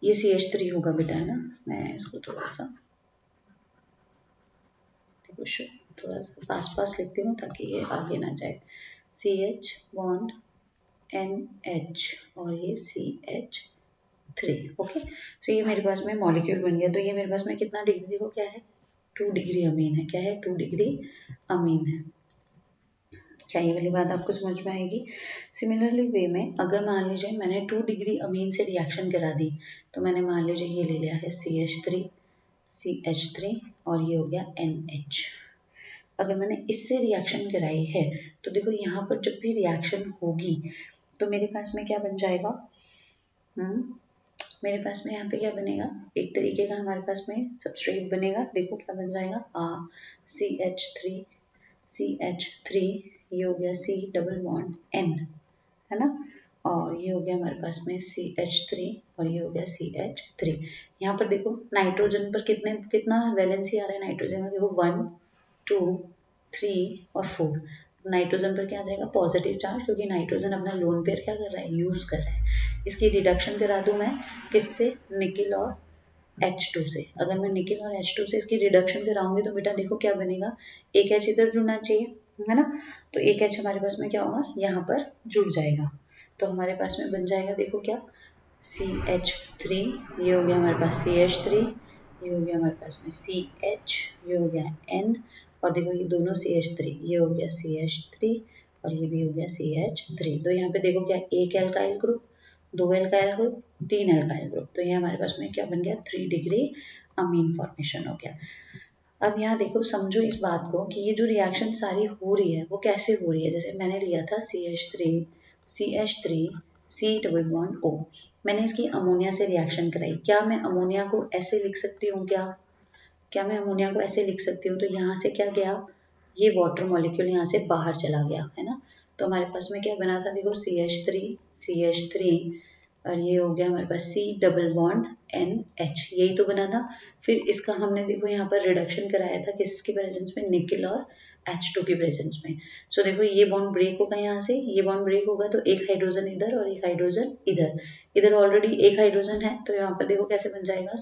ये CH3 होगा बेटा, है ना। मैं इसको थोड़ा सा देखो थोड़ा सा पास लिखती हूँ ताकि ये आगे ना जाए। CH बॉन्ड NH और ये CH3। ओके, तो ये मेरे पास में मॉलिक्यूल बन गया। तो ये मेरे पास में कितना डिग्री, देखो क्या है, 2 डिग्री अमीन है। क्या है, 2 डिग्री अमीन है। क्या ये वाली बात आपको समझ में आएगी। सिमिलरली वे में अगर मान लीजिए मैंने 2 डिग्री अमीन से रिएक्शन करा दी, तो मैंने मान लीजिए ये ले लिया है CH3 और ये हो गया NH। अगर मैंने इससे रिएक्शन कराई है, तो देखो यहाँ पर जब भी रिएक्शन होगी तो मेरे पास में क्या बन जाएगा, मेरे पास में यहाँ पे क्या बनेगा, एक तरीके का हमारे पास में सबस्ट्रेट बनेगा। देखो क्या बन जाएगा, CH3 ये हो गया C डबल बॉन्ड N, है ना। और ये हो गया हमारे पास में CH3 और ये हो गया CH3। यहाँ पर देखो नाइट्रोजन पर कितना वैलेंसी आ रहा है नाइट्रोजन का, देखो 1 2 3 और 4। नाइट्रोजन पर क्या आ जाएगा, पॉजिटिव चार्ज, क्योंकि नाइट्रोजन अपना लोन पेयर क्या कर रहा है, यूज कर रहा है। इसकी रिडक्शन करा दूं मैं किससे, निकिल और H2 से। अगर मैं निकिल और H2 से इसकी रिडक्शन कराऊंगी तो बेटा देखो क्या बनेगा, एक H इधर जुड़ना चाहिए, है ना। तो एक H हमारे पास में क्या होगा, यहाँ पर जुड़ जाएगा। तो हमारे पास में बन जाएगा, देखो क्या, CH3, ये हो गया हमारे पास CH3, ये हो गया हमारे पास में CH, ये हो गया N, और देखो ये दोनों CH3, ये हो गया CH3 और ये भी हो गया CH3। तो यहाँ पे देखो क्या, एक alkyl group, 2 alkyl group, 3 alkyl group. तो ये हमारे पास में क्या बन गया, 3 डिग्री अमीन फॉर्मेशन हो गया। अब यहाँ देखो समझो इस बात को कि ये जो रिएक्शन सारी हो रही है वो कैसे हो रही है। जैसे मैंने लिया था CH3 C double bond O, मैंने इसकी अमोनिया से रिएक्शन कराई। क्या मैं अमोनिया को ऐसे लिख सकती हूँ, क्या मैं अमोनिया को ऐसे लिख सकती हूँ। तो यहाँ से क्या गया, ये वाटर मॉलिक्यूल यहाँ से बाहर चला गया, है ना। तो हमारे पास में क्या बना था, देखो CH3 और ये हो गया हमारे पास C डबल बॉन्ड NH, यही तो बना था। फिर इसका हमने देखो यहाँ पर रिडक्शन कराया था किसके प्रेजेंस में, निकिल और H2 के प्रेजेंस में। सो देखो ये बॉन्ड ब्रेक होगा, यहाँ से ये बॉन्ड ब्रेक होगा तो एक हाइड्रोजन इधर और एक हाइड्रोजन इधर, इधर ऑलरेडी एक हाइड्रोजन है। तो यहाँ पर देखो कैसे बन जाएगा,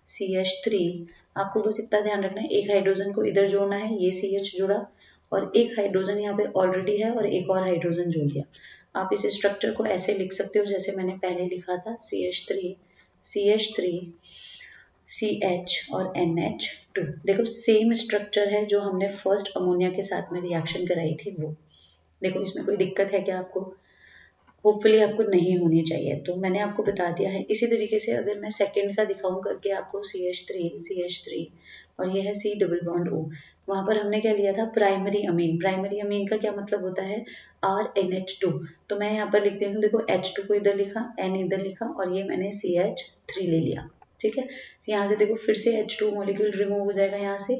CH3 आपको बस इतना ध्यान रखना है, एक हाइड्रोजन को इधर जोड़ना है, ये CH जुड़ा और एक हाइड्रोजन यहाँ पे ऑलरेडी है और एक और हाइड्रोजन जोड़ दिया। आप इस स्ट्रक्चर को ऐसे लिख सकते हो जैसे मैंने पहले लिखा था, CH3 CH और NH2। देखो सेम स्ट्रक्चर है जो हमने फर्स्ट अमोनिया के साथ में रिएक्शन कराई थी वो। देखो इसमें कोई दिक्कत है क्या आपको, होपफुली आपको नहीं होनी चाहिए, तो मैंने आपको बता दिया है। इसी तरीके से अगर मैं सेकंड का दिखाऊं करके आपको CH3 और ये है C डबल बॉन्ड O, वहां पर हमने क्या लिया था, प्राइमरी अमीन। प्राइमरी अमीन का क्या मतलब होता है, RNH2। तो मैं यहाँ पर लिख देती हूँ, देखो H2 को इधर लिखा, N इधर लिखा और ये मैंने CH3 ले लिया, ठीक है। तो यहाँ से देखो फिर से H2 मॉलिक्यूल रिमूव हो जाएगा यहाँ से,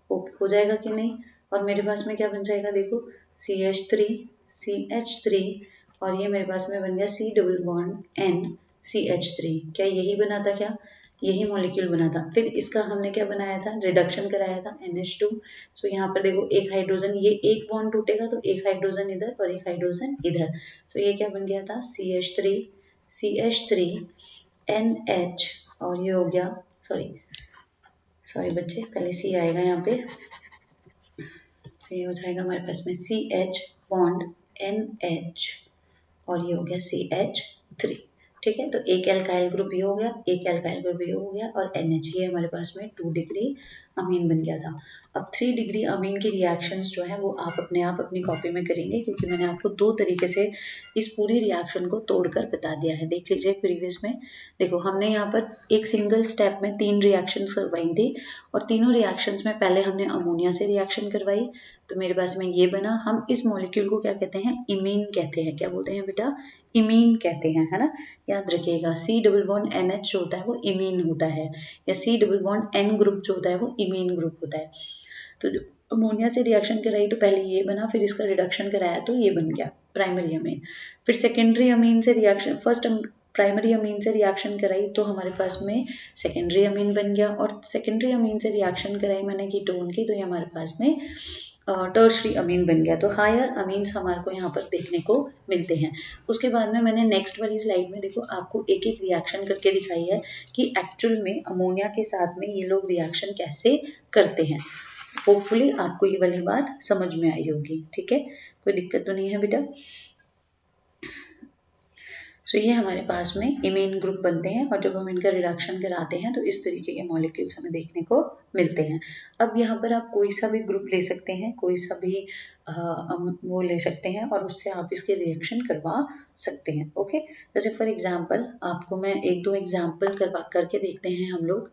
हो जाएगा कि नहीं, और मेरे पास में क्या बन जाएगा, देखो CH3 और ये मेरे पास में बन गया C double bond N CH3। क्या यही बना था, क्या यही मॉलिक्यूल बना था। फिर इसका हमने क्या बनाया था, रिडक्शन कराया था NH2। सो यहाँ पर देखो एक हाइड्रोजन, ये एक बॉन्ड टूटेगा तो एक हाइड्रोजन इधर और एक हाइड्रोजन इधर, तो ये क्या बन गया था, CH3 NH, और ये हो गया, सॉरी बच्चे, पहले C आएगा यहाँ पे, तो ये हो जाएगा हमारे पास में CH बॉन्ड NH और ये हो गया CH3, ठीक है। तो एक एल्काइल ग्रुप ये हो गया, एक एल्काइल ग्रुप ये हो गया और NH, ये हमारे पास में 2 डिग्री अमीन बन गया था। अब 3 डिग्री अमीन की रिएक्शंस जो है वो आप अपने आप अपनी कॉपी में करेंगे, क्योंकि मैंने आपको 2 तरीके से इस पूरी रिएक्शन को तोड़कर बता दिया है। देख लीजिए प्रीवियस में, देखो हमने यहाँ पर एक सिंगल स्टेप में 3 रिएक्शंस करवाई थी और तीनों रिएक्शंस में पहले हमने अमोनिया से रिएक्शन करवाई, तो मेरे पास में ये बना। हम इस मॉलिक्यूल को क्या कहते हैं, इमीन कहते हैं। क्या बोलते हैं बेटा, इमीन कहते हैं, है ना, याद रखिएगा। C डबल बॉन्ड NH जो होता है वो इमीन होता है, या C double bond N group जो होता है वो इमीन ग्रुप होता है। तो जो अमोनिया से रिएक्शन कराई तो पहले ये बना, फिर इसका रिडक्शन कराया तो ये बन गया प्राइमरी अमीन। फिर सेकेंडरी अमीन से रिएक्शन, फर्स्ट प्राइमरी अमीन से रिएक्शन कराई तो हमारे पास में सेकेंडरी अमीन बन गया, और सेकेंडरी अमीन से रिएक्शन कराई मैंने कीटोन की, तो ये हमारे पास में टर्शरी अमीन बन गया। तो हायर अमीन्स हमारे को यहाँ पर देखने को मिलते हैं। उसके बाद में मैंने नेक्स्ट वाली स्लाइड में देखो आपको एक एक रिएक्शन करके दिखाई है कि एक्चुअल में अमोनिया के साथ में ये लोग रिएक्शन कैसे करते हैं। होपफुली आपको ये वाली बात समझ में आई होगी, ठीक है, कोई दिक्कत तो नहीं है बेटा। सो ये हमारे पास में इमीन ग्रुप बनते हैं और जब हम इनका रिडक्शन कराते हैं तो इस तरीके के मॉलिक्यूल्स हमें देखने को मिलते हैं। अब यहाँ पर आप कोई सा भी ग्रुप ले सकते हैं, कोई सा भी वो ले सकते हैं और उससे आप इसके रिएक्शन करवा सकते हैं। ओके, जैसे फॉर एग्जांपल आपको मैं एक दो एग्जांपल करवा करके देखते हैं हम लोग।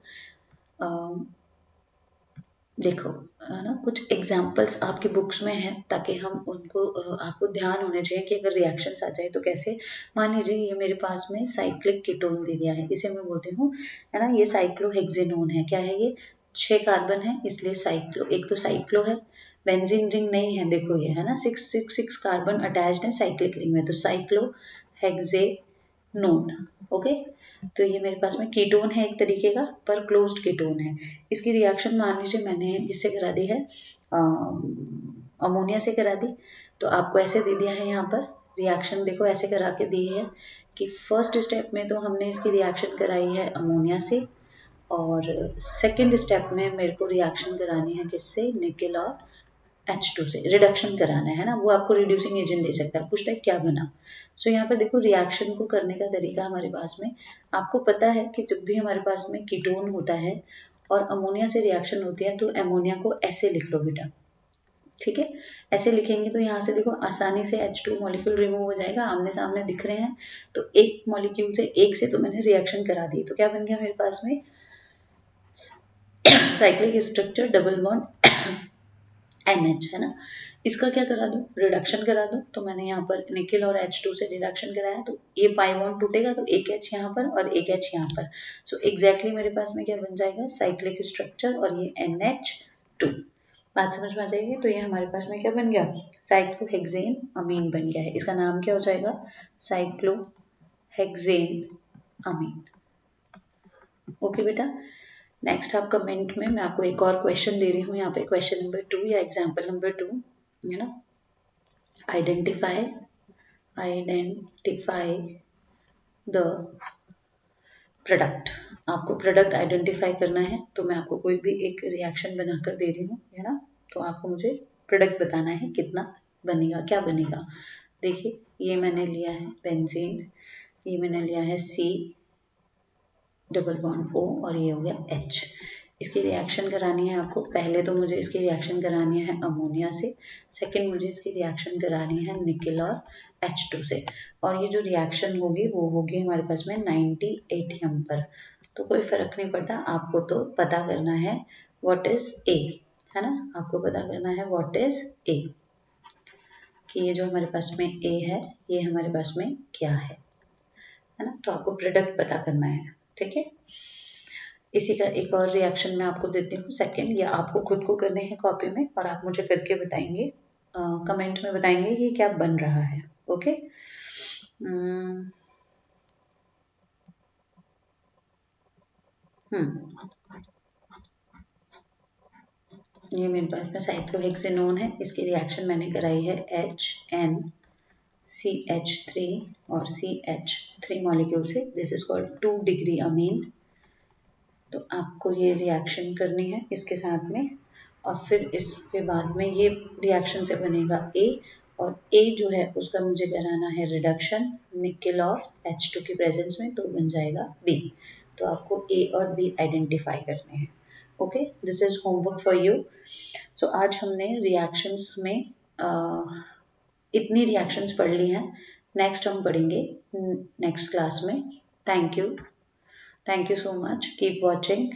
देखो है ना, कुछ एग्जाम्पल्स आपकी बुक्स में हैं ताकि हम उनको आपको ध्यान होने चाहिए कि अगर रिएक्शंस आ जाए तो कैसे। मान लीजिए ये मेरे पास में साइक्लिक कीटोन दे दिया है, इसे मैं बोलती हूँ, है ना, ये साइक्लोहेक्सेनोन है। क्या है ये, 6 कार्बन है इसलिए साइक्लो, एक तो साइक्लो है, बेंजीन रिंग नहीं है, देखो ये है ना, 6 कार्बन अटैच्ड है साइक्लिक रिंग में, तो साइक्लोहेक्सेनोन। ओके, तो ये मेरे पास में कीटोन है एक तरीके का, पर क्लोज्ड कीटोन है। इसकी रिएक्शन मान लीजिए मैंने इससे करा दी है, अमोनिया से करा दी, तो आपको ऐसे दे दिया है यहाँ पर रिएक्शन, देखो ऐसे करा के दी है कि फर्स्ट स्टेप में तो हमने इसकी रिएक्शन कराई है अमोनिया से, और सेकंड स्टेप में मेरे को रिएक्शन करानी है किससे, निकेल और H2 से रिडक्शन कराना है ना, वो आपको रिड्यूसिंग एजेंट दे सकता है, पूछता है क्या बना। सो यहाँ पर देखो रिएक्शन को करने का तरीका हमारे पास में, आपको पता है कि जब भी हमारे पास में कीटोन होता है और अमोनिया से रिएक्शन होती है तो अमोनिया को ऐसे लिख लो बेटा, ठीक है, ऐसे लिखेंगे तो यहाँ से देखो आसानी से H2 मॉलिक्यूल रिमूव हो जाएगा, आमने सामने दिख रहे हैं, तो एक मॉलिक्यूल से एक से तो मैंने रिएक्शन करा दी, तो क्या बन गया मेरे पास में, cyclic structure double bond NH, है ना। इसका क्या करा दूँ, रिडक्शन करा दूँ, तो मैंने यहाँ पर निकेल और H2 से रिडक्शन कराया, तो ये पाई बॉन्ड टूटेगा तो एक H यहाँ पर और एक H यहाँ पर, सो एग्जैक्टली मेरे पास में क्या बन जाएगा, साइक्लिक स्ट्रक्चर और ये NH2। बात समझ में आ जाएगी। तो ये हमारे पास में क्या बन गया, साइक्लोहेक्सेन अमीन बन गया है, इसका नाम क्या हो जाएगा, साइक्लोहेक्सेन अमीन। ओके बेटा, नेक्स्ट आप कमेंट में मैं आपको एक और क्वेश्चन दे रही हूँ, यहाँ पे क्वेश्चन नंबर 2 या एग्जाम्पल नंबर 2, है ना, आइडेंटिफाई द प्रोडक्ट। आपको प्रोडक्ट आइडेंटिफाई करना है, तो मैं आपको कोई भी एक रिएक्शन बनाकर दे रही हूँ, है ना, तो आपको मुझे प्रोडक्ट बताना है कितना बनेगा, क्या बनेगा। देखिए ये मैंने लिया है बेंजीन, ये मैंने लिया है C डबल बॉन्ड O और ये हो गया H। इसकी रिएक्शन करानी है आपको। पहले तो मुझे इसकी रिएक्शन करानी है अमोनिया से, सेकंड मुझे इसकी रिएक्शन करानी है निकेल और H2 से। और ये जो रिएक्शन होगी वो होगी हमारे पास में 90 ATM पर। तो कोई फर्क नहीं पड़ता, आपको तो पता करना है व्हाट इज A, है ना। आपको पता करना है व्हाट इज A, कि ये जो हमारे पास में A है ये हमारे पास में क्या है ना। तो आपको प्रोडक्ट पता करना है, ठीक है। इसी का एक और रिएक्शन मैं आपको देती हूँ सेकंड, या आपको खुद को करने हैं कॉपी में और आप मुझे करके बताएंगे, कमेंट में बताएंगे कि क्या बन रहा है। ओके। ये मेरे पास में साइक्लोहेक्सेनोन है, इसकी रिएक्शन मैंने कराई है HNCH3 और CH3 मॉलिक्यूल से। This is called 2 degree amine. तो आपको ये रिएक्शन करनी है इसके साथ में, और फिर इसके बाद में ये रिएक्शन से बनेगा A, और A जो है उसका मुझे कराना है रिडक्शन निकेल और H2 की प्रेजेंस में, तो बन जाएगा B। तो आपको A और B आइडेंटिफाई करने हैं। Okay, this is homework for you. So आज हमने रिएक्शंस में इतनी रिएक्शंस पढ़ ली हैं। नेक्स्ट हम पढ़ेंगे नेक्स्ट क्लास में। Thank you, thank you so much, keep watching.